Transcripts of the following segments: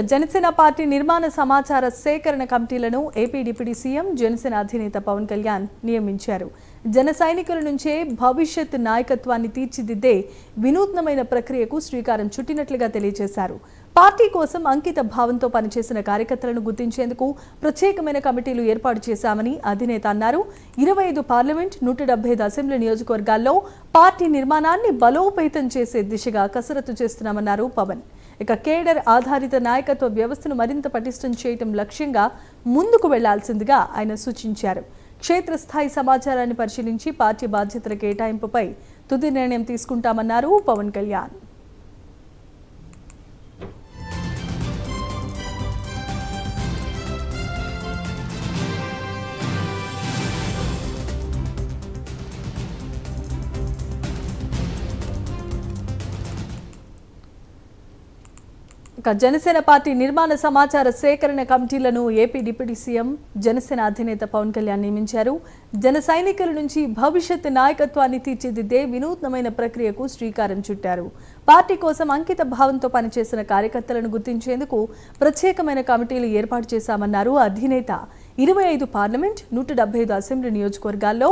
Janasena party నిర్మాణ సమాచార సేకరణ కమిటీలను ఏపీ డిప్యూటీ సీఎం జనసేన అధినేత పవన్ కళ్యాణ్ నియమించారు. జన సైనికుల నుంచే భవిష్యత్ నాయకత్వాన్ని తీర్చిదిద్దే వినూత్నమైన ప్రక్రియకు శ్రీకారం చుట్టినట్లుగా తెలియజేశారు. పార్టీ కోసం అంకిత భావంతో పనిచేసిన కార్యకర్తలను గుర్తించేందుకు ప్రత్యేకమైన కమిటీలు ఏర్పాటు చేశామని అధినేత అన్నారు. 25 పార్లమెంట్, 175 అసెంబ్లీ నియోజకవర్గాల్లో పార్టీ నిర్మాణాన్ని బలోపేతం చేసే దిశగా కసరత్తు చేస్తున్నామన్నారు పవన్. ఇక కేడర్ ఆధారిత నాయకత్వ వ్యవస్థను మరింత పటిష్టం చేయడం లక్ష్యంగా ముందుకు వెళ్లాల్సిందిగా ఆయన సూచించారు. క్షేత్రస్థాయి సమాచారాన్ని పరిశీలించి పార్టీ బాధ్యతల కేటాయింపుపై తుది నిర్ణయం తీసుకుంటామన్నారు పవన్ కళ్యాణ్. జనసేన పార్టీ నిర్మాణ సమాచార సేకరణ కమిటీలను ఏపీ డిప్యూటీ సీఎం జనసేన అధినేత పవన్ కళ్యాణ్ నియమించారు. జన సైనికుల నుంచి భవిష్యత్ నాయకత్వాన్ని తీర్చిదిద్దే వినూత్నమైన ప్రక్రియకు శ్రీకారం చుట్టారు. పార్టీ కోసం అంకిత భావంతో పనిచేసిన కార్యకర్తలను గుర్తించేందుకు ప్రత్యేకమైన కమిటీలు ఏర్పాటు చేశామన్నారు అధినేత. 25 పార్లమెంట్, 175 అసెంబ్లీ నియోజకవర్గాల్లో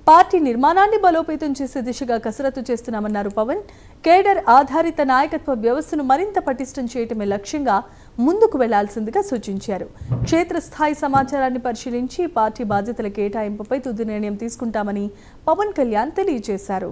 పార్టీ నిర్మాణాన్ని బలోపేతం చేసే దిశగా కసరత్తు చేస్తున్నామన్నారు పవన్. కేడర్ ఆధారిత నాయకత్వ వ్యవస్థను మరింత పటిష్టం చేయటమే లక్ష్యంగా ముందుకు వెళ్లాల్సిందిగా సూచించారు. క్షేత్రస్థాయి సమాచారాన్ని పరిశీలించి పార్టీ బాధ్యతల కేటాయింపుపై తుది నిర్ణయం తీసుకుంటామని పవన్ కళ్యాణ్ తెలియజేశారు.